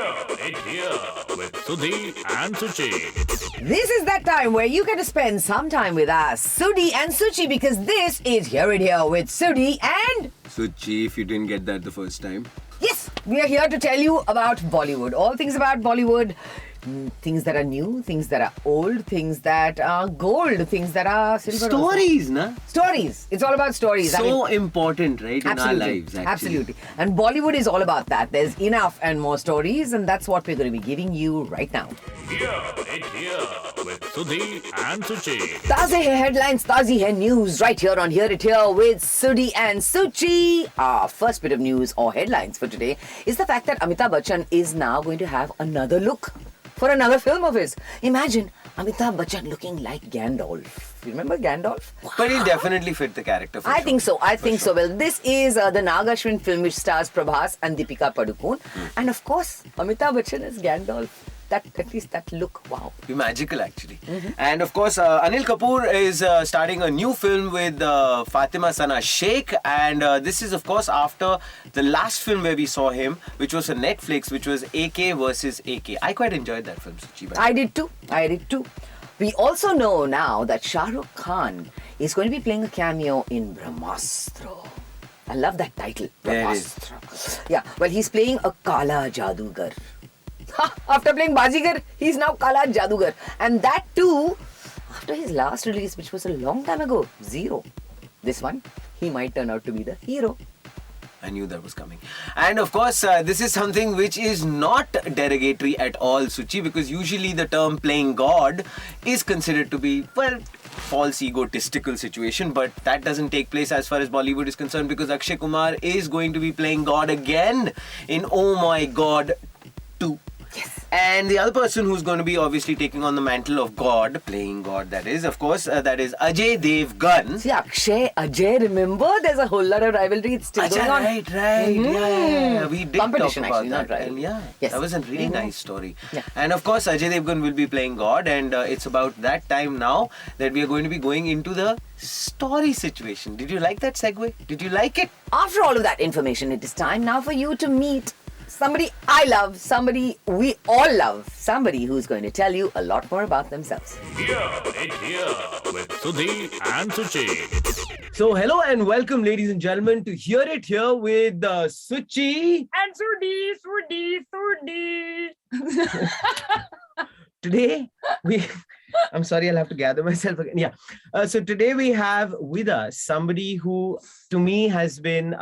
Here with Sudhi and Suchi. This is that time where you get to spend some time with us, Sudhi and Suchi, because this is Here It Here with Sudhi and... Suchi, if you didn't get that the first time. Yes, we are here to tell you about Bollywood. All things about Bollywood. Things that are new, things that are old, things that are gold, things that are silver. Stories, na? Stories. It's all about stories. So important, right, in our lives, actually. Absolutely. And Bollywood is all about that. There's enough and more stories, and that's what we're going to be giving you right now. Here with Sudhi and Suchi. Taze hai headlines, tazi hai news, right here on Here It Here with Sudhi and Suchi. Our first bit of news or headlines for today is the fact that Amitabh Bachchan is now going to have another look for another film of his. Imagine Amitabh Bachchan looking like Gandalf. You remember Gandalf? But he'll definitely fit the character for I sure. think so. Well, this is the Nagashwin film which stars Prabhas and Deepika Padukone. And of course, Amitabh Bachchan is Gandalf. At least that look, wow. Be magical, actually. And of course, Anil Kapoor is starting a new film with Fatima Sana Sheikh, and this is of course after the last film where we saw him, which was on Netflix, which was AK versus AK. I quite enjoyed that film, Suchi. I did too. We also know now that Shah Rukh Khan is going to be playing a cameo in Brahmastra. I love that title, Brahmastra. Yeah, well, he's playing a Kala Jadugar. After playing Bajigar, he's now Kala Jadugar. And that too, after his last release, which was a long time ago, Zero. This one, he might turn out to be the hero. I knew that was coming. And of course, this is something which is not derogatory at all, Suchi, because usually the term playing God is considered to be, well, false egotistical situation, but that doesn't take place as far as Bollywood is concerned, because Akshay Kumar is going to be playing God again in Oh My God 2. Yes. And the other person who's going to be obviously taking on the mantle of God, playing God that is, of course, that is Ajay Devgan. See, Ajay, remember? There's a whole lot of rivalry. It's still going on. Right. Yeah. We did talk Competition, about actually, that. not rivalry. And Yes. that was a really nice story. Yeah. And of course, Ajay Devgan will be playing God, and it's about that time now that we are going to be going into the story situation. Did you like that segue? Did you like it? After all of that information, it is time now for you to meet somebody I love, somebody we all love, somebody who's going to tell you a lot more about themselves. Here with Sudhi and Suchi. So, hello and welcome, ladies and gentlemen, to Hear It Here with Suchi. And Sudhi. Today, I'm sorry, I'll have to gather myself again. Yeah. So today we have with us somebody who, to me, has been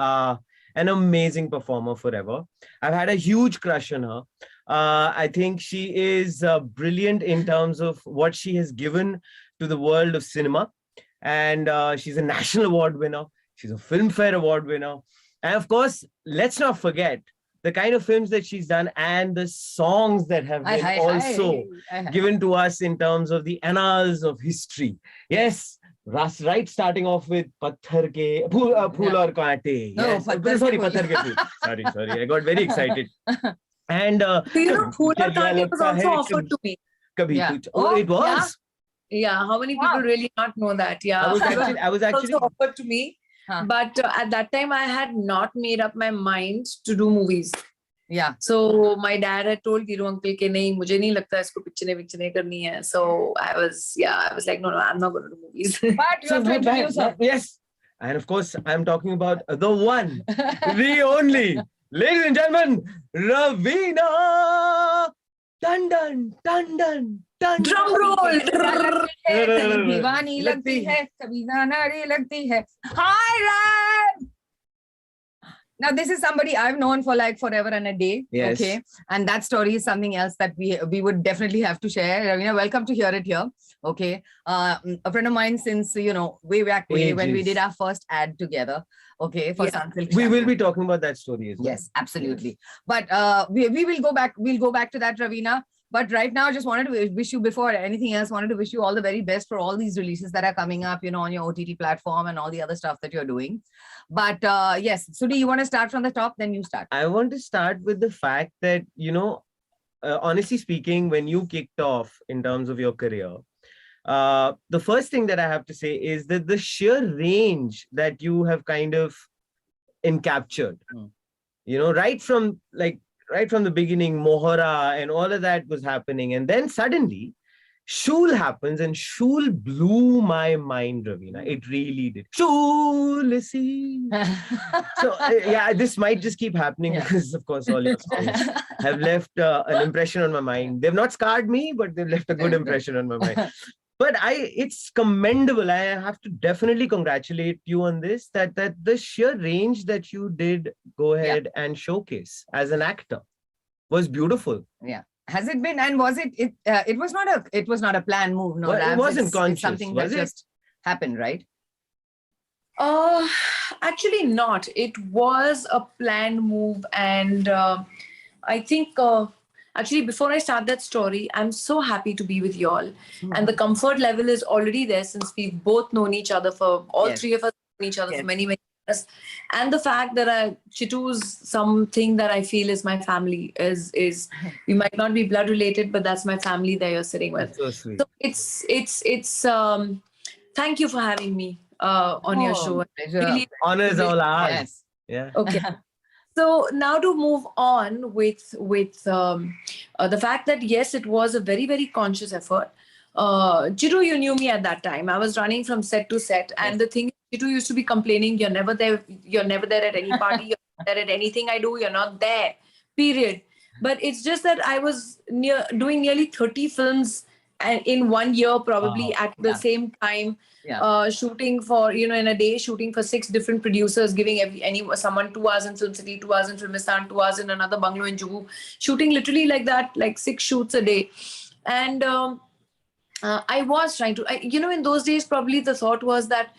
an amazing performer forever. I've had a huge crush on her. I think she is brilliant in terms of what she has given to the world of cinema. And she's a national award winner. She's a Filmfare Award winner. And of course, let's not forget the kind of films that she's done and the songs that have been also given to us in terms of the annals of history. Yes. Right, starting off with Patthar ke Phool aur Kaante. No, Patthar ke Phool. Sorry. I got very excited. And Phool aur Kaante was also offered to me. It was. Yeah. How many people really not know that? Yeah. I was actually also offered to me. But at that time, I had not made up my mind to do movies. Yeah. So my dad had told Kiru uncle ke nahi, mujhe nahi lagta isko picture nahi karni hai. So I was like, no, I'm not going to do movies. But you have to introduce her. Yes. And of course, I'm talking about the one, the only, ladies and gentlemen, Raveena Tandon. Drum roll. दीवानी लगती है कभी नारी लगती है. Hi, Rav! Now, this is somebody I've known for like forever and a day. Yes. Okay. And that story is something else that we would definitely have to share. Raveena, welcome to Hear It Here. Okay. A friend of mine since, way back when we did our first ad together. Okay. For Sunsilk. We will be talking about that story as well. Yes, absolutely. But we will go back. We'll go back to that, Raveena. But right now, just wanted to wish you, before anything else, wanted to wish you all the very best for all these releases that are coming up, on your OTT platform and all the other stuff that you're doing. But yes, Sudhi, you want to start from the top? Then you start. I want to start with the fact that, honestly speaking, when you kicked off in terms of your career, the first thing that I have to say is that the sheer range that you have kind of encaptured, right from like right from the beginning, Mohara and all of that was happening. And then suddenly, Shul happens, and Shul blew my mind, Raveena. It really did. Shul, see. So, yeah, this might just keep happening because, of course, all your songs have left an impression on my mind. They've not scarred me, but they've left a good impression on my mind. But it's commendable. I have to definitely congratulate you on this, that the sheer range that you did go ahead and showcase as an actor was beautiful. Yeah. Has it been, and was it? It was not a planned move. No, Well, it Ravs, wasn't it's conscious, something was that it? just happened, right? Actually not. It was a planned move, and I think actually before I start that story, I'm so happy to be with y'all, and the comfort level is already there since we've both known each other for all three of us known each other for many years, and the fact that Chittu's something that I feel is my family is we might not be blood related, but that's my family that you're sitting with. That's so sweet. So it's thank you for having me on your show. Pleasure. Really Honors all ours. Yes. Yeah. okay. So now to move on with the fact that yes, it was a very, very conscious effort. Chittu, you knew me at that time. I was running from set to set, and the thing, Chittu used to be complaining, "You're never there. You're never there at any party. You're not there at anything I do. You're not there." Period. But it's just that I was doing nearly 30 films and in 1 year, probably at the same time. Shooting for, in a day, shooting for 6 different producers, giving someone 2 hours in Film City, 2 hours in Filmistan, 2 hours in another bungalow in Juhu, shooting literally like that, like 6 shoots a day. And I was trying to, in those days, probably the thought was that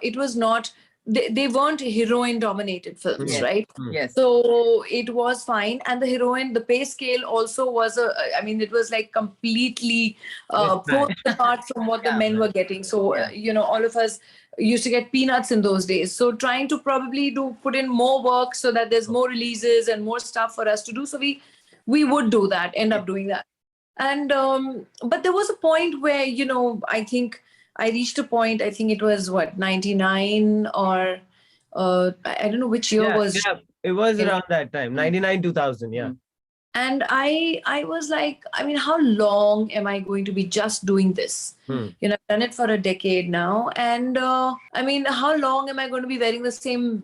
it was not, they weren't heroine dominated films, right? Yes. So it was fine. And the pay scale also was, it was like completely poles apart from what the men were getting. So, all of us used to get peanuts in those days. So trying to probably put in more work so that there's more releases and more stuff for us to do. So we would do that, end up doing that. And, but there was a point where, I think I reached a point, I think it was 99 or I don't know which year was. Yeah, it was around that time, 99, 2000, yeah. And I was like, how long am I going to be just doing this? I've done it for a decade now. And how long am I going to be wearing the same,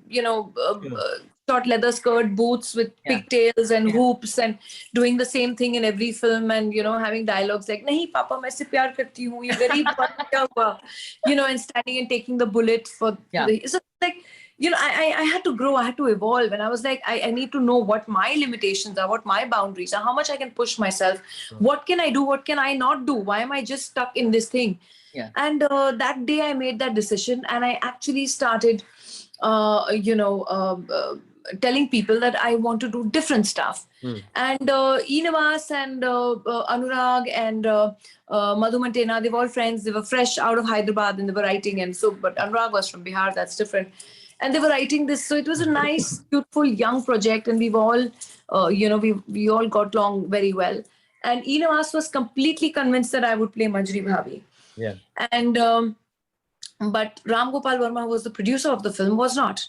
short leather skirt, boots with pigtails and hoops and doing the same thing in every film and, having dialogues like, nahi, papa, main se pyar karti hu, ye gareeb kya hua? And standing and taking the bullet for so like, I had to grow, I had to evolve. And I was like, I need to know what my limitations are, what my boundaries are, how much I can push myself. What can I do? What can I not do? Why am I just stuck in this thing? Yeah. And that day I made that decision and I actually started, telling people that I want to do different stuff. And Inavas and Anurag and Madhu Mantena, they were all friends. They were fresh out of Hyderabad and they were writing. And so, but Anurag was from Bihar, that's different. And they were writing this. So it was a nice, beautiful, young project. And we've all, we all got along very well. And Inavas was completely convinced that I would play Majri Bhabi. Yeah. And, but Ram Gopal Verma, who was the producer of the film, was not.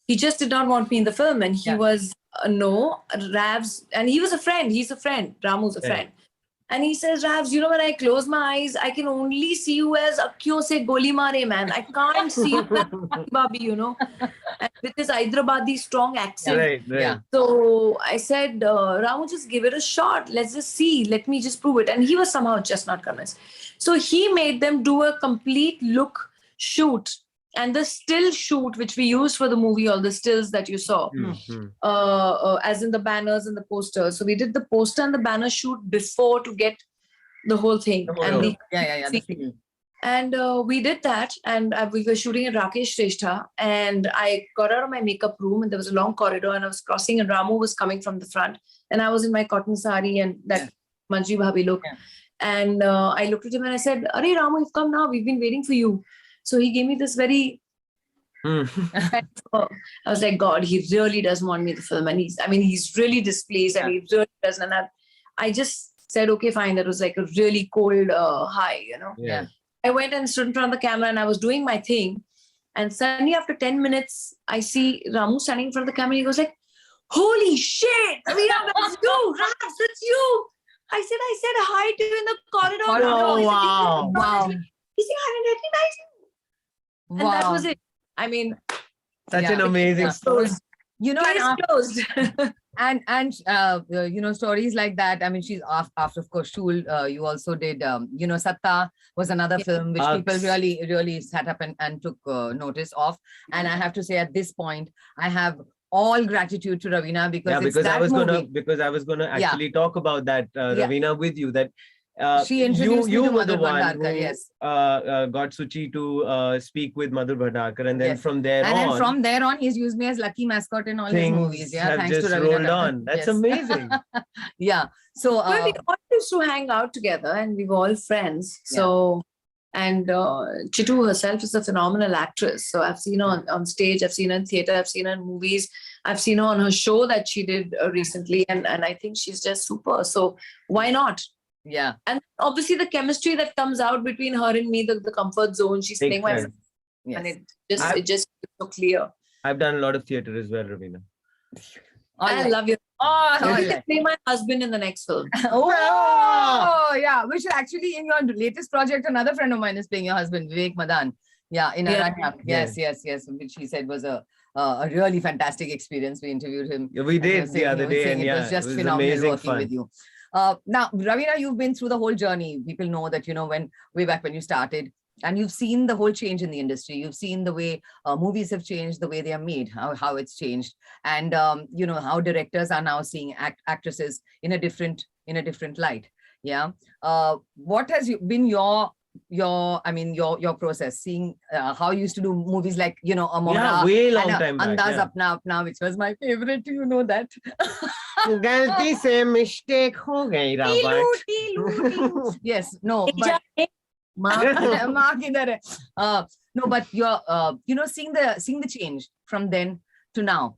He just did not want me in the film. And he was, no, Ravs, and he was a friend. He's a friend. Ramu's a friend. And he says, Ravs, when I close my eyes, I can only see you as Akhiyon se goli mare, man. I can't see you as Babi, and with his Hyderabadi strong accent. Right. Yeah. So I said, Ramu, just give it a shot. Let's just see. Let me just prove it. And he was somehow just not convinced. So he made them do a complete look shoot. And the still shoot, which we used for the movie, all the stills that you saw, as in the banners and the posters. So we did the poster and the banner shoot before to get the whole thing. And we did that. And we were shooting at Rakesh Shrestha. And I got out of my makeup room and there was a long corridor and I was crossing and Ramu was coming from the front. And I was in my cotton sari and that Majri Bhabi look. And I looked at him and I said, Are Ramu, you've come now. We've been waiting for you. So he gave me this very, I was like, God, he really doesn't want me to film. And he's really displeased and he really doesn't. And I just said, okay, fine. That was like a really cold high, Yeah. I went and stood in front of the camera and I was doing my thing. And suddenly after 10 minutes, I see Ramu standing in front of the camera. He goes like, holy shit, Raveena, that's you, Raps, that's you. I said hi to you in the corridor. Oh, wow. Wow. He said, I didn't recognize you. And that was it. I mean, Such an Yeah. amazing Yeah. story. closed. You know, Case closed. you know, stories like that. I mean, she's after, of course, Shul. You also did, you know, Satya was another Yeah. film which people Ux. really sat up and took notice of. And I have to say, at this point, I have all gratitude to Raveena because Yeah, it's because that I was gonna Yeah. actually talk about that, Yeah. Raveena, with you. That She introduced me you to were the Madhur one Bhandarkar, who yes. got Suchi to speak with Madhur Bhandarkar, and then Yes. from there And on, then from there on, he's used me as lucky mascot in all his things movies. Yeah, have thanks to just Raveena rolled Tandon. on. That's Yes. amazing. Yeah. So Well, we all used to hang out together and we were all friends. So, and Chitu herself is a phenomenal actress. So I've seen her on stage, I've seen her in theater, I've seen her in movies, I've seen her on her show that she did recently. And I think she's just super. So why not? yeah. And obviously the chemistry that comes out between her and me, the comfort zone, she's Big playing my fan. friend. Yes. And it I've- just is so clear. I've done a lot of theater as well, Raveena. All I right. love you. All You right. can play my husband in the next film. Oh, yeah. Which actually in your latest project, another friend of mine is playing your husband, Vivek Madan. Yeah, in Yeah. Aranya. Yes. Which he said was a really fantastic experience. We interviewed him. Yeah, we and he did was the saying- he other was day, saying and it was yeah, just it was phenomenal amazing working fun. with you. Now, Raveena, you've been through the whole journey. People know that, you know, way back when you started, and you've seen the whole change in the industry. You've seen the way movies have changed, the way they are made, how it's changed, and you know how directors are now seeing actresses in a different light. Yeah. What has been your process, seeing how you used to do movies like, you know, Yeah, Amora way long and time back. Andaz Yeah. Apna Apna, which was my favorite. You know that. गलती से mistake हो गई Robert. Tilu. Yes, no, but Mark idhar hai. No, but you're you know, seeing the change from then to now.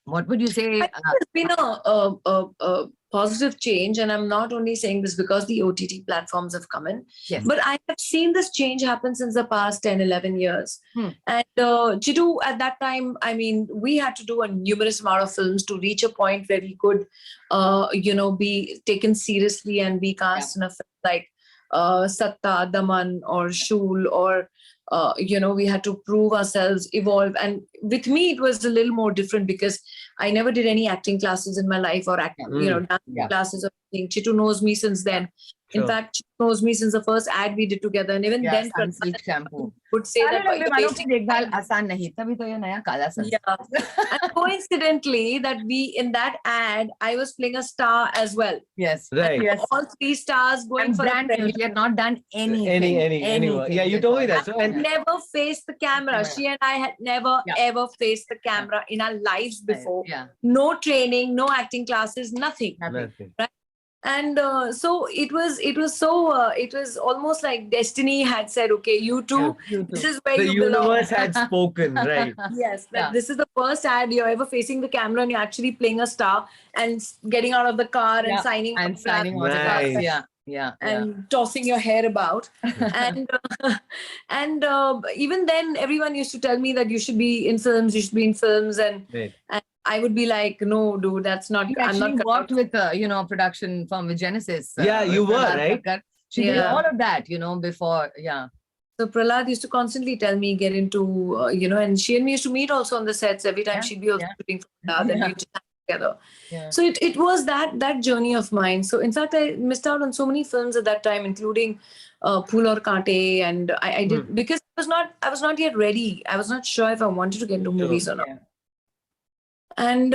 What would you say? I think it's been a positive change, and I'm not only saying this because the OTT platforms have come in, Yes. but I have seen this change happen since the past 10, 11 years. And Chidu, at that time, I mean, we had to do a numerous amount of films to reach a point where we could, you know, be taken seriously and be cast in a film like Satya, Daman, or Shul, or you know, we had to prove ourselves, evolve. And with me, it was a little more different because I never did any acting classes in my life or you know, dance classes or anything. Chitu knows me since then. Sure. In fact, Chitu knows me since the first ad we did together, and even then, Sunsilk shampoo. would say that सारे लंबे बालों की basic- देखभाल आसान नहीं, तभी तो ये नया काला sunsilk. yeah. And coincidentally, that we in that ad, I was playing a star as well. Yes. Right. Yes. All three stars going And for brand a new. She had not done anything. Anyone. Yeah, you told me that. So, I and never faced the camera. Camera. She and I had never Yeah. ever faced the camera in our lives before. Yeah. No training, no acting classes, nothing. Nothing. nothing. And so it was almost like destiny had said, okay, you two, You this too. is where The you belong. universe had spoken, right? Yes, that Yeah. this is the first ad you're ever facing the camera and you're actually playing a star and getting out of the car and Yeah, signing and autographs signing autographs. Nice. Yeah. and tossing your hair about. and even then, everyone used to tell me that you should be in films, and Right. I would be like, no, dude, that's not. You I'm actually not. worked with you know, production firm with Genesis. Yeah, you with were, Prahlad right? Thakkar. She did Yeah. all of that, you know, before. Yeah. So Prahlad used to constantly tell me get into, you know, and she and me used to meet also on the sets every time Yeah, she'd be also yeah. shooting for Prahlad and Yeah. we'd just hang together. Yeah. So it was that journey of mine. So in fact, I missed out on so many films at that time, including Phool Aur Kaante, and I did because I was not yet ready. I was not sure if I wanted to get into movies or not. Yeah. And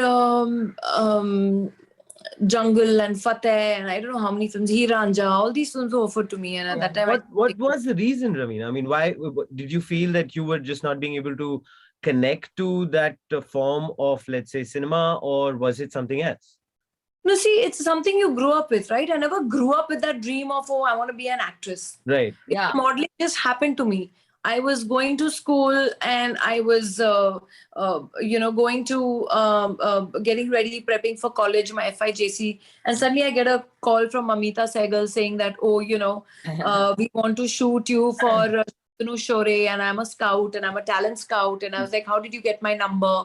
Jungle and Fateh, and I don't know how many films, Hi Ranja, all these films were offered to me. And at that time, What was the reason, Raveena? I mean, why did you feel that you were just not being able to connect to that form of, let's say, cinema, or was it something else? No, see, it's something you grew up with, right? I never grew up with that dream of, oh, I want to be an actress. Right. Yeah. Modeling just happened to me. I was going to school and I was, you know, going to getting ready, prepping for college, my FIJC. And suddenly I get a call from Mamita Sehgal saying that, oh, you know, we want to shoot you for Shantanu Shore and I'm a scout and I'm a talent scout. And I was like, how did you get my number?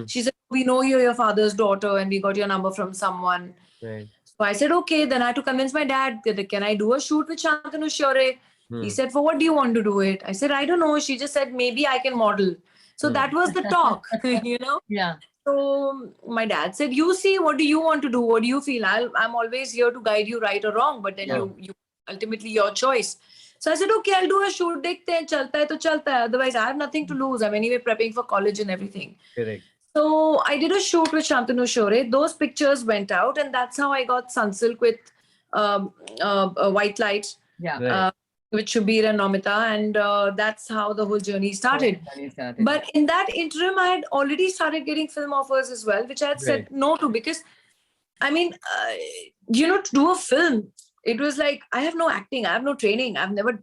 She said, we know you're your father's daughter and we got your number from someone. Right. So I said, okay. Then I had to convince my dad, can I do a shoot with Shantanu Shore? He said, for what do you want to do it? I said, I don't know. She just said, maybe I can model. So that was the talk, you know? Yeah. So my dad said, you see, what do you want to do? What do you feel? I'm always here to guide you right or wrong, but then you ultimately your choice. So I said, okay, I'll do a shoot. Dekhte hain, chalta hai to chalta hai. Otherwise, I have nothing to lose. I'm anyway prepping for college and everything. Correct. So I did a shoot with Shantanu Shore. Those pictures went out, and that's how I got Sunsilk with White Light. Yeah. Right. With Shubir and Nomita, and that's how the whole journey started. But in that interim, I had already started getting film offers as well, which I had said no to because, I mean, to do a film, it was like, I have no acting, I have no training, I've never,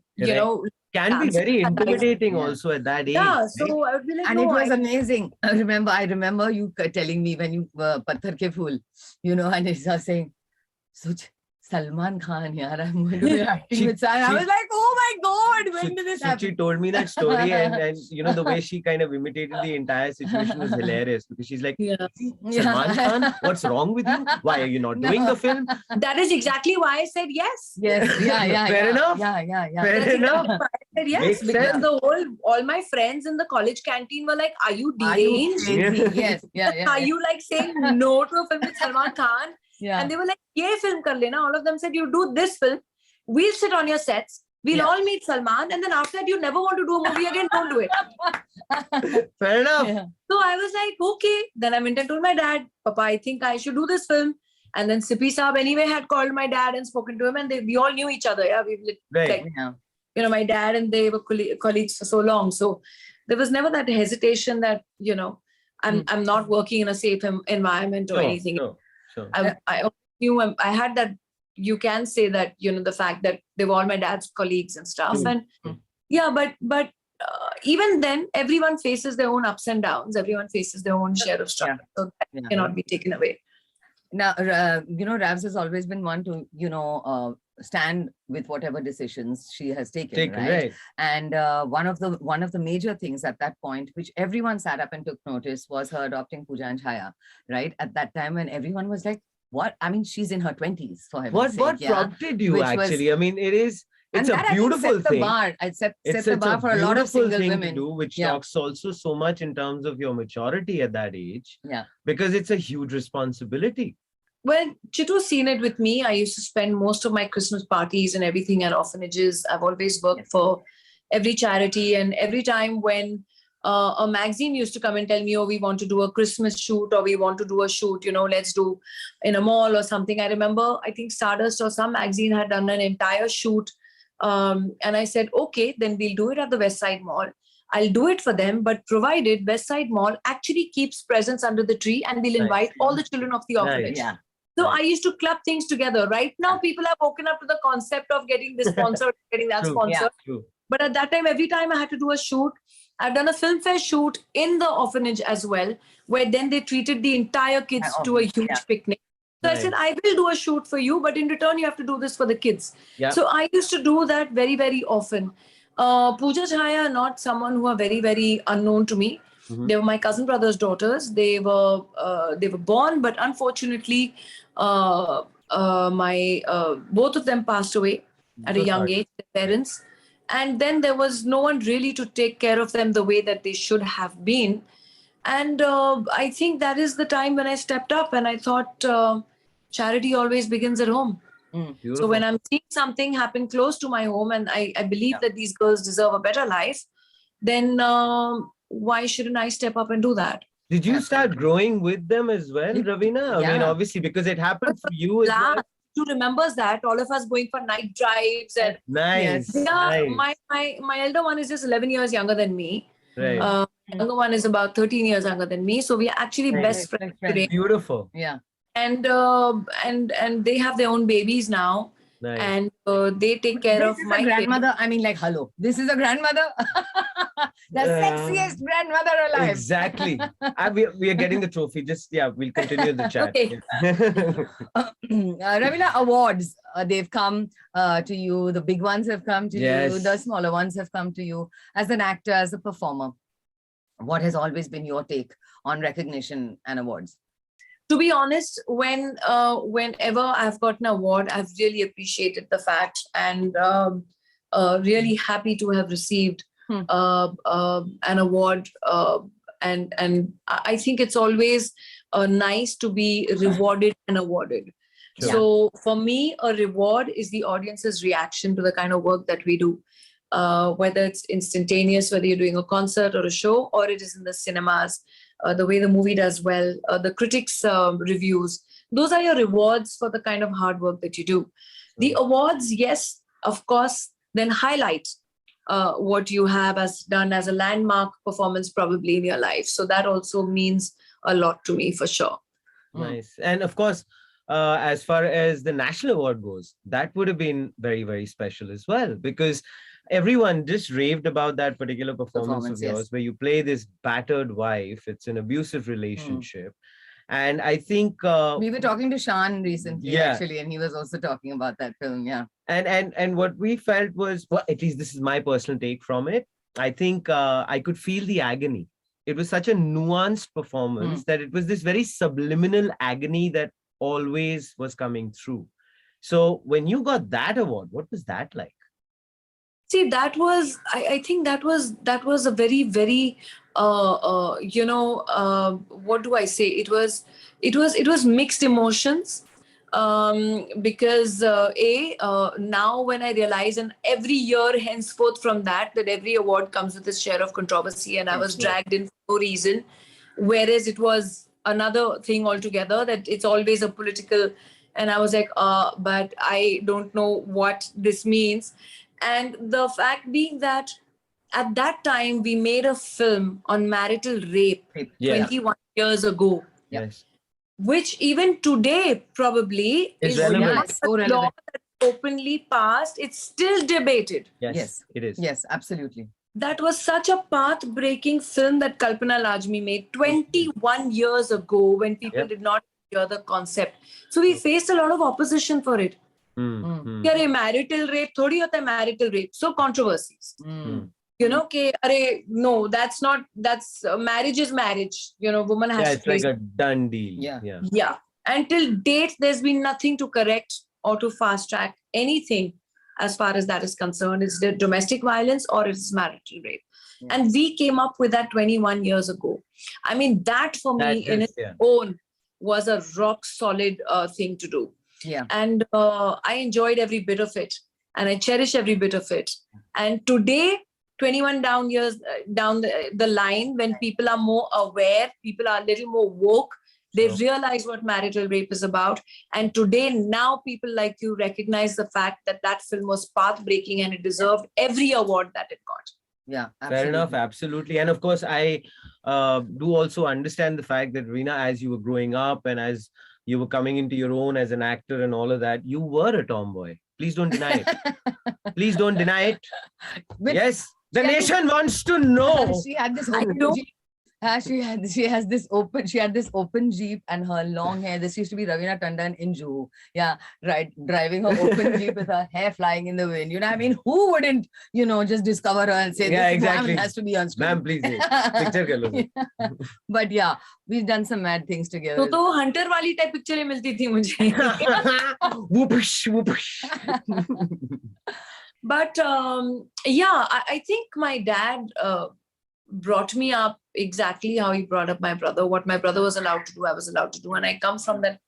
Can be very intimidating Yeah. also at that age. yeah. right? So I would be like, And no, it was amazing. I remember you telling me when you Patthar Ke Phool, and it's saying, Such Salman Khan, yaar, I'm going to be acting with Salman. I was like, oh my God, when did this happen? Suchi told me that story and the way she kind of imitated the entire situation was hilarious because she's like, Yeah. Salman Khan, what's wrong with you? Why are you not doing the film? that is exactly why I said yes. Yes, yeah. Fair enough. Yeah. Fair That's enough. exactly why I said yes, Makes because sense. all my friends in the college canteen were like, are you Are you deranged? crazy? Yes, yeah. Are you like saying no to a film with Salman Khan? Yeah. And they were like, ye film kar lena. All of them said, you do this film, we'll sit on your sets, we'll Yeah. all meet Salman, and then after that, you never want to do a movie again, don't do it. Fair enough. Yeah. So I was like, okay. Then I went and told my dad, Papa, I think I should do this film. And then Sippy Saab anyway had called my dad and spoken to him, and we all knew each other. Yeah, Right. Yeah. my dad and they were colleagues for so long. So there was never that hesitation that, I'm not working in a safe environment or anything. Sure. I knew I had that. You can say that, the fact that they were all my dad's colleagues and stuff. True. And yeah, but even then, everyone faces their own ups and downs. Everyone faces their own share of struggle. So that cannot be taken away. Now, Ravs has always been one to, stand with whatever decisions she has taken, right? And one of the major things at that point, which everyone sat up and took notice, was her adopting Pooja and Chaya, right? At that time when everyone was like, what? I mean, she's in her 20s, for heaven's sake. What prompted you Which was- actually? I mean, it's And a that, I think, beautiful set thing. The bar. It set It's the bar for a lot of beautiful single thing women. to do, which Yeah. talks also so much in terms of your maturity at that age. Yeah. Because it's a huge responsibility. Well, Chitu's seen it with me. I used to spend most of my Christmas parties and everything at orphanages. I've always worked for every charity, and every time when a magazine used to come and tell me, oh, we want to do a Christmas shoot, or we want to do a shoot, let's do in a mall or something. I remember, I think Stardust or some magazine had done an entire shoot. And I said, okay, then we'll do it at the West Side Mall. I'll do it for them, but provided West Side Mall actually keeps presents under the tree, and we'll invite all the children of the orphanage. Yeah. So I used to club things together. Right now, people have woken up to the concept of getting this sponsored, getting that True. sponsored. True. But at that time, every time I had to do a shoot, I've done a film fair shoot in the orphanage as well, where then they treated the entire kids to a huge picnic. So I said, I will do a shoot for you, but in return, you have to do this for the kids. Yeah. So I used to do that very, very often. Pooja Chaya are not someone who are very, very unknown to me. Mhm. They were my cousin brother's daughters. They were born, but unfortunately, both of them passed away at a young age, their parents. And then there was no one really to take care of them the way that they should have been. And I think that is the time when I stepped up and I thought charity always begins at home. So when I'm seeing something happen close to my home and I believe that these girls deserve a better life, then why shouldn't I step up and do that? Did you start growing with them as well, Raveena? I mean, Yeah. obviously, because it happened for you as well. Who remembers that? All of us going for night drives and Nice. yeah, Nice. my elder one is just 11 years younger than me. Right. Younger one is about 13 years younger than me. So we are actually best friends today. Beautiful. Yeah. And they have their own babies now. Nice. and they take care This of is my a grandmother. I mean, like, hello. This is a grandmother. The sexiest grandmother alive. Exactly. We are getting the trophy. Just, yeah, we'll continue the chat. Okay. Raveena, awards, they've come to you. The big ones have come to you. Yes. The smaller ones have come to you. As an actor, as a performer, what has always been your take on recognition and awards? To be honest, whenever I've gotten an award, I've really appreciated the fact, and really happy to have received an award. And I think it's always nice to be rewarded and awarded. Sure. So for me, a reward is the audience's reaction to the kind of work that we do. Whether it's instantaneous, whether you're doing a concert or a show, or it is in the cinemas, the way the movie does well, the critics' reviews, those are your rewards for the kind of hard work that you do. The awards, yes, of course, then highlight what you have done as a landmark performance probably in your life. So that also means a lot to me for sure. Nice. And of course, as far as the national award goes, that would have been very, very special as well, because everyone just raved about that particular performance of yours, yes. where you play this battered wife. It's an abusive relationship. And I think We were talking to Shan recently, Yeah. actually, and he was also talking about that film. Yeah. and what we felt was, well, at least this is my personal take from it. I think I could feel the agony. It was such a nuanced performance that it was this very subliminal agony that always was coming through. So when you got that award, what was that like? See, that was, I think that was a very, very, what do I say? It was mixed emotions. Because now when I realize, and every year henceforth from that every award comes with its share of controversy, and I was dragged in for no reason, whereas it was another thing altogether, that it's always a political, and I was like, but I don't know what this means. And the fact being that at that time we made a film on marital rape Yeah. 21 years ago, Yes. which even today probably It's is relevant. not So a relevant. law that's openly passed. It's still debated. Yes. Yes. It is. Yes, absolutely. That was such a path-breaking film that Kalpana Lajmi made 21 years ago, when people Yep. did not hear the concept. So we faced a lot of opposition for it. Yare, marital rape, thodi hota hai marital rape. So controversies. You know, no, that's marriage is marriage. You know, woman has Yeah, to it's play. like a done deal. Yeah. Yeah. Until date, there's been nothing to correct or to fast track anything as far as that is concerned. It's the domestic violence or it's marital rape. Yeah. And we came up with that 21 years ago. I mean, that for That me in is- its yeah. own was a rock solid thing to do. Yeah. And I enjoyed every bit of it, and I cherish every bit of it. And today, 21 years down the line, when people are more aware, people are a little more woke, they Sure. realize what marital rape is about. And today, now people like you recognize the fact that that film was path-breaking and it deserved every award that it got. Yeah. Fair enough, absolutely. absolutely. And of course, I do also understand the fact that, Reena, as you were growing up and as you were coming into your own as an actor and all of that, you were a tomboy. Please don't deny it. Please don't deny it. But Yes, the she had nation wants to know. she had this I open don't- Jeep. She had this open Jeep, and her long hair. This used to be Raveena Tandon in Juhu. Yeah, right. Driving her open Jeep with her hair flying in the wind. You know, I mean, who wouldn't, just discover her and say, Yeah, this exactly. woman has to be on screen. Ma'am, please. Picture kar lo. But yeah, we've done some mad things together. तो Hunter वाली type पिक्चरें मिलती थी मुझे. Whoopish, whoopish. But yeah, I think my dad brought me up exactly how he brought up my brother. What my brother was allowed to do, I was allowed to do. And I come from that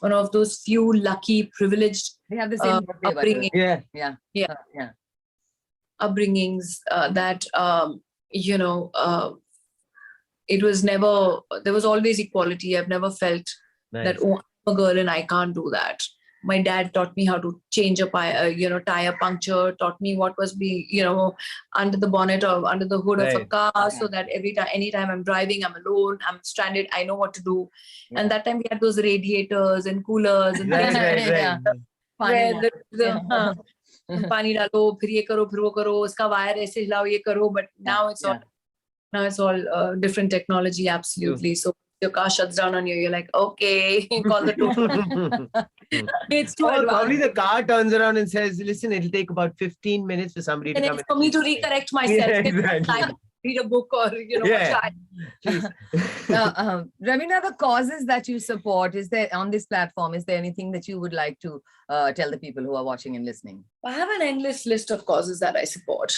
one of those few lucky, privileged They have the same birthday, by the way. upbringing, Yeah. Yeah. Yeah. Yeah. upbringings that, it was never, there was always equality. I've never felt Nice. that, oh, I'm a girl and I can't do that. My dad taught me how to change a tire puncture, taught me what was under the bonnet or under the hood of a Right. car, so that anytime I'm driving, I'm alone, I'm stranded, I know what to do. Yeah. And that time we had those radiators and coolers and Right, things like right, Yeah. right. where Pani the पानी डालो, फिर ये करो, फिर वो करो, उसका wire ऐसे हिलाओ, ये करो. But now it's all different technology. Absolutely. So your car shuts down on you. You're like, okay, call the tow. It's too Or advanced. probably the car turns around and says, listen, it'll take about 15 minutes for somebody to And come it's for me to recorrect myself. Yeah, exactly. Read a book or Yeah. watch. Jeez. Ravina, the causes that you support, is there on this platform, is there anything that you would like to tell the people who are watching and listening? I have an endless list of causes that I support.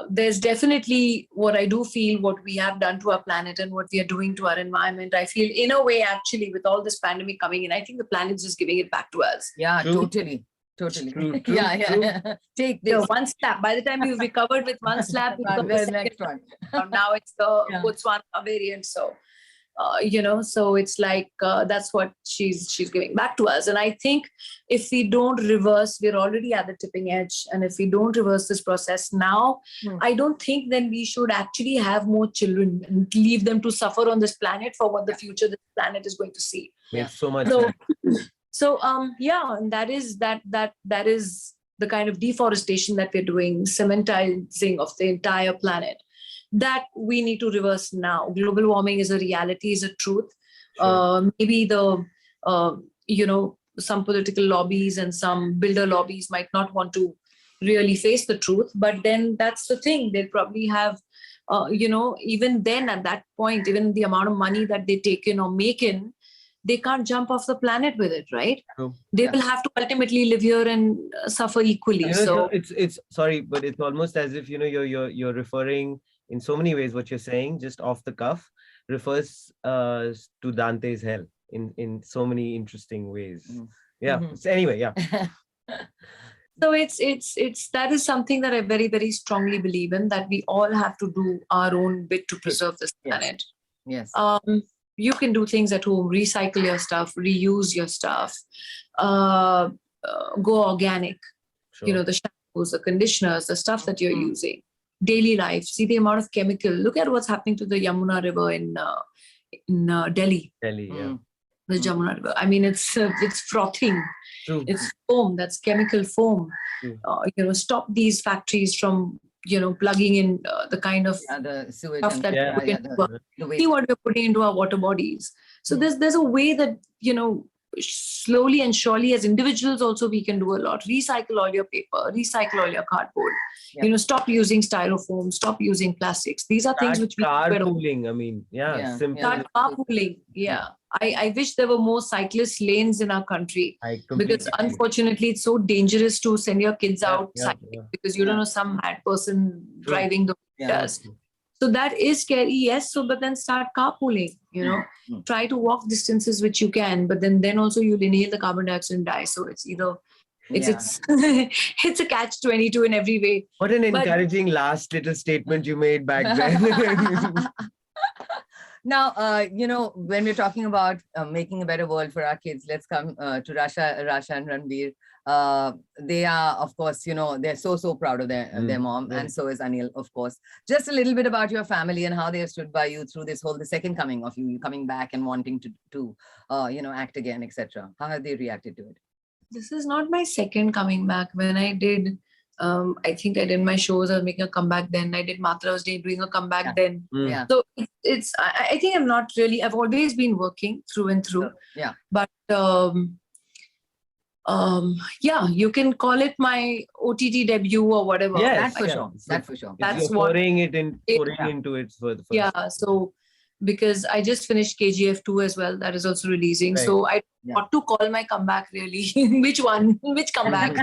There's definitely what I do feel, what we have done to our planet and what we are doing to our environment. I feel in a way, actually, with all this pandemic coming in, I think the planet's just giving it back to us. Yeah, True. totally. True, Yeah. Take this. So one slap. By the time you've recovered with one slap, you've got Where's the the next one? now it's the Yeah. Botswana variant. So, so it's like that's what she's giving back to us. And I think if we don't reverse, we're already at the tipping edge. And if we don't reverse this process now, I don't think then we should actually have more children and leave them to suffer on this planet for what the future this planet is going to see. Makes so much So, sense. and that is the kind of deforestation that we're doing, cementizing of the entire planet, that we need to reverse now. Global warming is a reality, is a truth. Sure. Maybe some political lobbies and some builder lobbies might not want to really face the truth, but then that's the thing. They'll probably have, even then at that point, even the amount of money that they take in or make in, they can't jump off the planet with it, right? True. They will have to ultimately live here and suffer equally. So it's sorry, but it's almost as if you're referring in so many ways. What you're saying, just off the cuff, refers to Dante's hell in so many interesting ways. Yeah. Mhm. So anyway, yeah. So it's that is something that I very, very strongly believe in, that we all have to do our own bit to preserve this Yes. planet. Yes. You can do things at home, recycle your stuff, reuse your stuff, go organic. Sure. The shampoos, the conditioners, the stuff that you're using, daily life. See the amount of chemical. Look at what's happening to the Yamuna River in Delhi. Delhi, yeah. The Yamuna River. I mean, it's frothing. True. It's foam. That's chemical foam. True. Stop these factories from plugging in the kind of The sewage stuff and that Yeah. we put yeah, into the waste. see what we're putting into our water bodies. So there's a way that slowly and surely, as individuals also, we can do a lot. Recycle all your paper, recycle all your cardboard. Yeah. Stop using styrofoam, stop using plastics. These are things which we carpooling. I mean, Yeah, simple. yeah. start carpooling. Yeah. I wish there were more cyclist lanes in our country, I completely because agree. unfortunately it's so dangerous to send your kids out Yeah, cycling, yeah. because you don't know some mad person True. driving the Yeah. cars. So that is scary, yes. So, but then start carpooling. Try to walk distances which you can, but then also you'll inhale the carbon dioxide and die. So it's either it's it's a catch-22 in every way. What an But- encouraging last little statement you made back then. Now, when we're talking about making a better world for our kids, let's come to Rasha and Ranveer. They are, of course, they're so proud of their mom, and so is Anil, of course. Just a little bit about your family and how they have stood by you through this the second coming of you coming back and wanting to act again, etc. How have they reacted to it? This is not my second coming back. When I did, I think I did my shows. I was making a comeback then. I did Matra, I was doing a comeback then. Yeah. So it's I think I'm not really, I've always been working through and through. Yeah. But you can call it my OTT debut or whatever. Yes, That's for yeah. sure. That's for sure. That's You're what- pouring Yeah. into it for the first. Yeah. So because I just finished KGF 2 as well. That is also releasing. Right. So I Yeah. what to call my comeback really. Which one? Which comeback?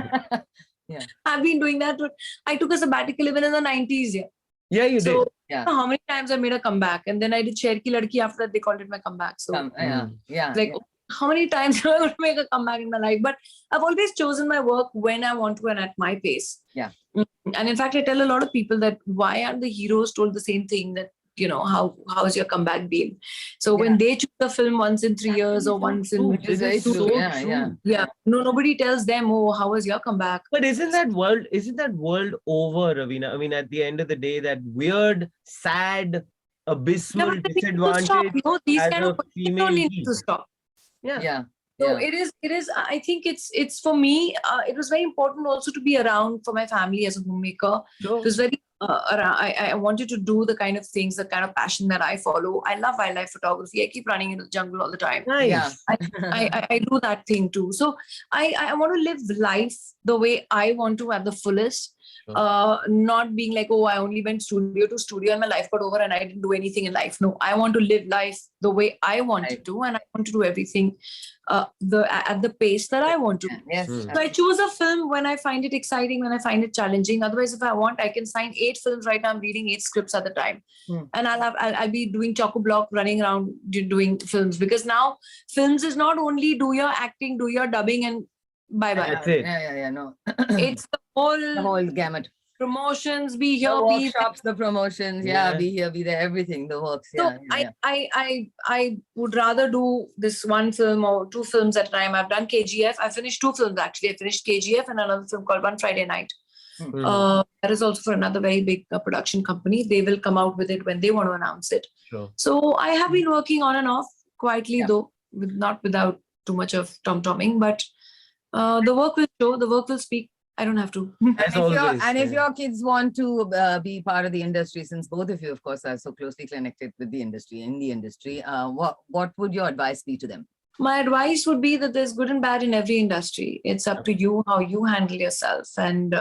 Yeah. I've been doing that. But I took a sabbatical even in the 90s. Yeah. Yeah, you So Yeah. how many times I made a comeback, and then I did Sher Ki Ladki. After that, they called it my comeback. So Yeah. like, how many times am I going to make a comeback in my life? But I've always chosen my work when I want to and at my pace. Yeah. And in fact, I tell a lot of people that why aren't the heroes told the same thing, that how's your comeback been? So when they choose a film once in 3 years or once in Which is very so true. Yeah, true. yeah. nobody tells them, oh, how was your comeback? But isn't that world over, Raveena? I mean, at the end of the day, that weird, sad, abysmal but they need to stop. disadvantage These as kind a of female only need lead. to stop. Yeah. So it is. I think it's for me. It was very important also to be around for my family as a homemaker. Sure. It was very. I wanted to do the kind of things, the kind of passion that I follow. I love wildlife photography. I keep running into the jungle all the time. Nice. Yeah. I do that thing too. So I want to live life the way I want to at the fullest. Sure. Not being like, oh, I only went studio to studio and my life got over and I didn't do anything in life. No, I want to live life the way I want to do, and I want to do everything at the pace that I want to. Yes. Hmm. So I choose a film when I find it exciting, when I find it challenging. Otherwise, if I want, I can sign 8 films right now. I'm reading 8 scripts at the time, and I'll be doing choco block, running around doing films, because now films is not only do your acting, do your dubbing, and bye bye. That's it. Yeah. No. It's the whole, The whole gamut. promotions. Be here, The be workshops, the promotions. Yeah. Be here, be there. Everything. The works. So Yeah. I would rather do this one film or 2 films at a time. I've done KGF. I finished 2 films actually. I finished KGF and another film called One Friday Night. Hmm. That is also for another very big production company. They will come out with it when they want to announce it. Sure. So I have been working on and off quietly, Yeah. though, not without too much of tom-tomming, but the work will show, the work will speak. I don't have to. As If always. if yeah. your kids want to be part of the industry, since both of you, of course, are so closely connected with the industry, what would your advice be to them? My advice would be that there's good and bad in every industry. It's up to you how you handle yourself. And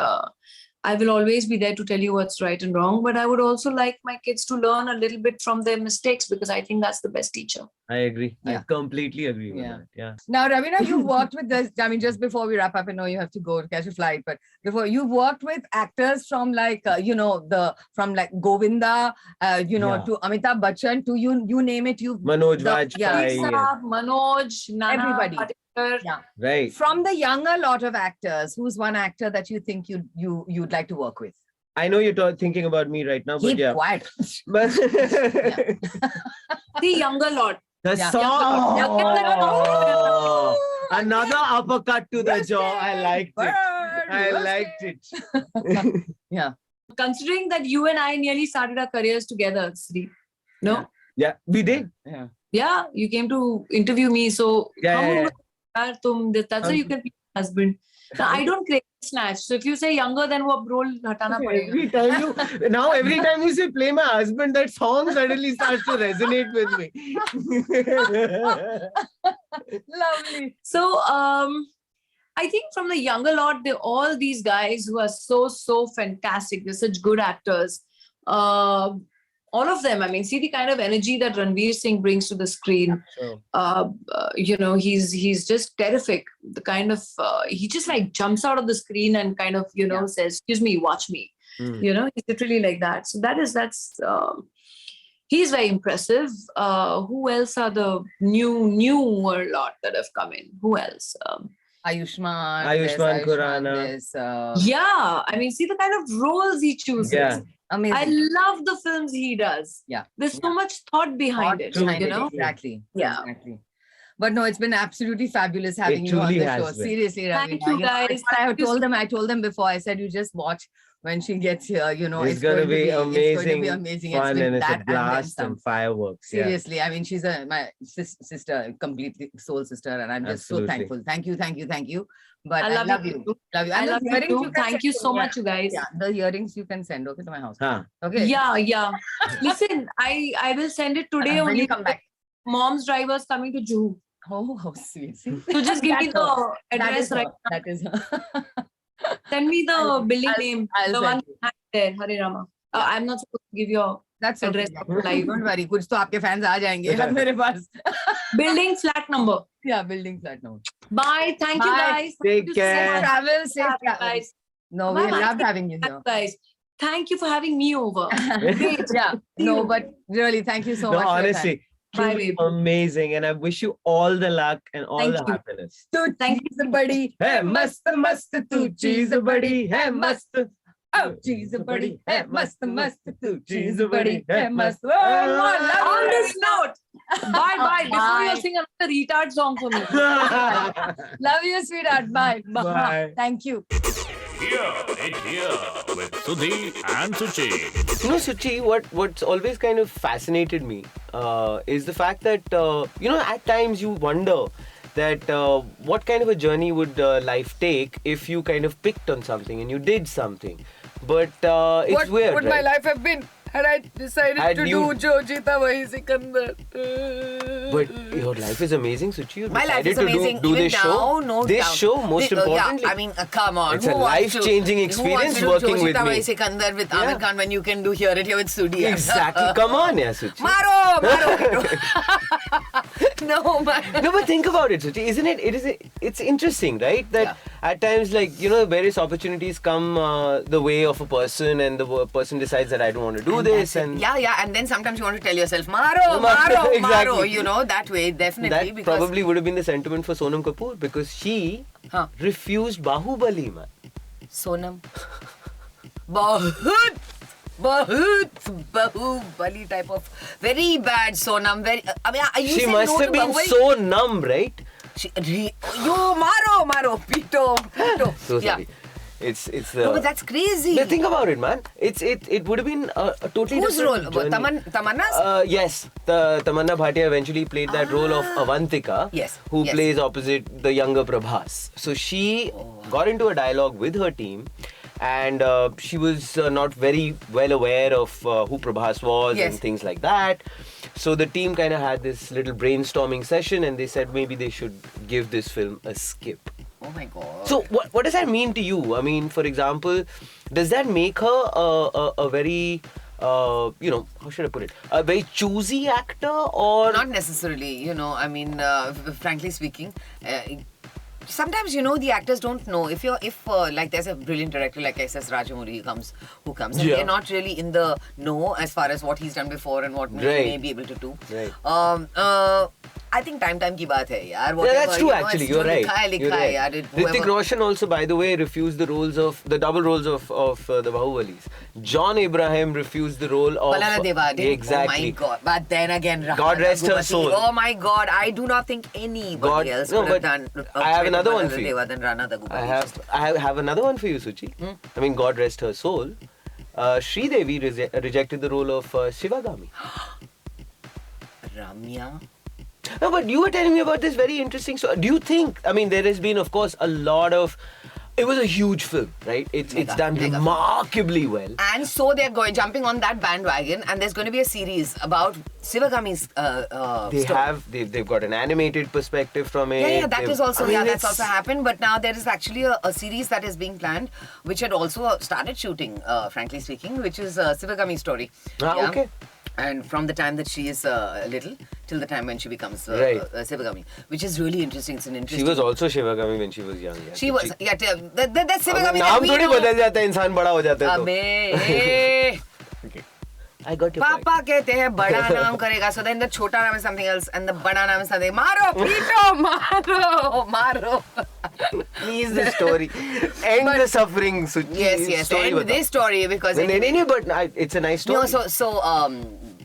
I will always be there to tell you what's right and wrong. But I would also like my kids to learn a little bit from their mistakes, because I think that's the best teacher. I agree. I Yeah. completely agree with Yeah. that. Yeah. Now, Raveena, you've worked with this. I mean, just before we wrap up, I know you have to go to catch a flight, but before you've worked with actors from like, from like Govinda, Yeah. to Amitabh Bachchan, to you name it, Manoj The- Vajpayee. yeah. Saab, Manoj, Nana, Everybody. Patekar. Yeah. Right. From the younger lot of actors, who's one actor that you think you'd like to work with? I know you're thinking about me right now, but Keep yeah. quiet. But The younger lot. the Yeah. song. Yeah. Oh, another uppercut to the jaw. I liked it. Bird, I roasted. liked it. Yeah. Considering that you and I nearly started our careers together, Sri. No? Yeah, we did. Yeah. Yeah, you came to interview me. So Yeah. that's how you can be my husband. Now, I don't crave snatch. So if you say younger, then wo role hatana padega. Every time you say play my husband, that song suddenly starts to resonate with me. Lovely. So I think from the younger lot, all these guys who are so fantastic. They're such good actors. All of them. I mean, see the kind of energy that Ranveer Singh brings to the screen. Sure. He's just terrific. The kind of he just like jumps out of the screen and kind of says, "Excuse me, watch me." Mm. He's literally like that. So that's he's very impressive. Who else are the newer lot that have come in? Who else? Ayushmann. Ayushmann Khurrana. There's, Yeah, I mean, see the kind of roles he chooses. Yeah. amazing. I love the films he does. Yeah. There's so much thought behind it. Behind You it, know. exactly. Yeah. Exactly. But no, it's been absolutely fabulous having you on truly the has show. been. Seriously, Thank Raveena. you, know, guys. I told them before. I said you just watch when she gets here. It's going to be It's going to amazing, be amazing. fun, been and it's a that and then blast some. and fireworks. Yeah. Seriously, I mean, she's my sister, completely soul sister, and I'm just Absolutely. so thankful. Thank you. But I love you. Love you. I And the love you earrings too. can Thank send you to so me. much, you guys. Yeah, the earrings you can send to my house. Huh. Okay. Yeah. Listen, I will send it today When only. you come back. Mom's driver's coming to Juhu. Oh, how sweet. See? So just give me That's her. the That address is right her. now. That is her. Send me the building name. I'll The send one you. there, Hare Rama. I'm not supposed to give your That's address okay. live. Don't worry. कुछ तो आपके fans आ जाएंगे मेरे पास. Building flat number. Yeah, building flat now. Bye. Thank you, Bye. guys. Take Thank you so care. much. Travel, safe Bye, travels. guys. No, we Bye-bye. loved having you Bye, here. guys. Thank you for having me over. Great. Yeah, See no, you. but really, thank you so No, much. for your time. honestly, Bye, truly babe. amazing. And I wish you all the luck and all Thank the you. happiness. तू Thank चीज़ बड़ी Hey, mast, mast, tu cheez badi hai mast. Oh, चीज़ बड़ी है मस्त मस्त तू चीज़ चीज़ बड़ी बड़ी है है मस्त. मस्त. Oh, On love this note, bye. Before you Bye. sing another retard song for me. Love you, sweetheart. Bye. Bye. Thank you. Here with Sudhi and Suchi. You know, Suchi, what's always kind of fascinated me is the fact that, at times you wonder that what kind of a journey would life take if you kind of picked on something and you did something. But it's What weird, would right? my life have been had I decided Had to you- do Jo Jeeta Wahi Sikandar? But your life is amazing, Suchi. You My life decided is to amazing. do Even this now, show. no This doubt. show, most importantly. Yeah, I mean, come on. It's Who a wants to- life-changing who experience wants to do working with Jo Jeeta me. Wahi Sikandar with Yeah. Amir Khan when you can do Hear It Here with Sudhi? Exactly. Come on, yeah, Suchi. Maro! No, man. No, but think about it, Suchi. Isn't it? It's interesting, right? That at times, like, various opportunities come the way of a person, and the person decides that I don't want to do this, and Yeah, and then sometimes you want to tell yourself, Maro, Maro, Exactly. that way, definitely. that because probably would have been the sentiment for Sonam Kapoor, because she Huh. refused Bahubali, man. Sonam. Bahubali type of very bad Sonam. You She said must no have to been Bahubali? so numb, right? Maro, Pito. So sorry. It's the. No, but that's crazy. But think about it, man. It would have been a totally Whose role? different journey. Tamanna's? Yes, the Tamanna Bhatia eventually played that role of Avantika, Yes, who yes. plays opposite the younger Prabhas. So she got into a dialogue with her team, and she was not very well aware of who Prabhas was Yes. and things like that. So the team kind of had this little brainstorming session, and they said maybe they should give this film a skip. Oh my god. So what does that mean to you? I mean, for example, does that make her a very, how should I put it? A very choosy actor, or Not necessarily, frankly speaking. Sometimes the actors don't know if like there's a brilliant director like S.S. Rajamouli who comes and Yeah. they're not really in the know as far as what he's done before and what he Right. may be able to do. Right. I think time ki baat hai yaar. Yeah, Whatever, that's true. Actually, it's you're jo right. likha hai, You're likha hai, right. yaar. Hrithik Roshan also, by the way, refused the double roles of the Bahubalis. John Abraham refused the role of Balala Deva did. Exactly. Oh my god. But then again, God rest her Raghunatha soul. Oh my god. I do not think anybody else No, could have but done I have another one Balala for you. Deva than Rana Daggubati. I have another one for you, Suchi. I mean, God rest her soul. Sridevi rejected the role of Shivagami. Ramya. No, but you were telling me about this very interesting. So, do you think? I mean, there has been, of course, a lot of. It was a huge film, right? It's done mega film. remarkably well. And so they're jumping on that bandwagon, and there's going to be a series about Sivagami's story. They've got an animated perspective from it. Yeah, that They've- is also I mean, that's also happened. But now there is actually a series that is being planned, which had also started shooting, frankly speaking, which is Sivagami's story. Okay. And from the time that she is little till the time when she becomes Right. Sivagami, which is really interesting. It's an interesting. She was also Shivagami when she was young. Yeah. She was. Yeah, that Sivagami. that नाम we थोड़ी know. बदल जाता है इंसान बड़ा हो जाता है तो. अबे I got your point. पापा कहते हैं बड़ा नाम करेगा, so then the छोटा नाम is something else and the बड़ा नाम is something. मारो पीटो मारो. Please, the story. End the suffering, Suchi. Yes. Story And बताओ. this story because No, but it's a nice story. no, so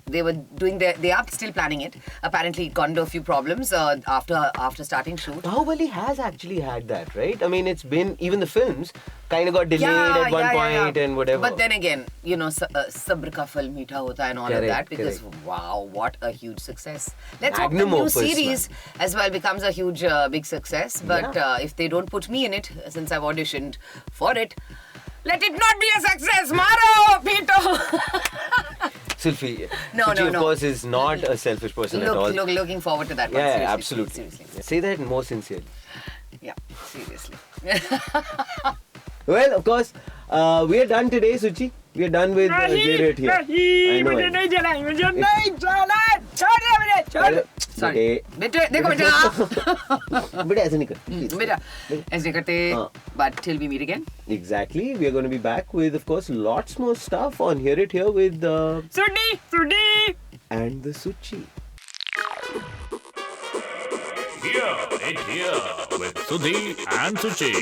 they were doing they are still planning it. Apparently, it got into a few problems after starting shoot. Bahubali has actually had that, right? I mean, it's been, even the films kind of got delayed at one point and whatever. But then again, sabr ka phal meetha hota hai and all of Correct, that because correct. wow, what a huge success. Let's Magnum hope the new opus, series as well becomes a huge big success. But if they don't put me in it, since I've auditioned for it, let it not be a success. Maro, Pito. Suchi, No, Suchi, of no. course, is not a selfish person at all. Looking forward to that one. Yeah, Seriously, absolutely. Seriously. Say that more sincerely. Yeah, seriously. Well, of course, we are done today, Suchi. We are done with Get It Here. I know it. Sorry. बेटे देखो बेटा But ऐसे नहीं कर. please. बेटा ऐसे करते but till we meet again. Exactly. We are going to be back with, of course, lots more stuff on Hear It Here with Sudhi and the Suchi. Hear it here with Sudhi and Suchi.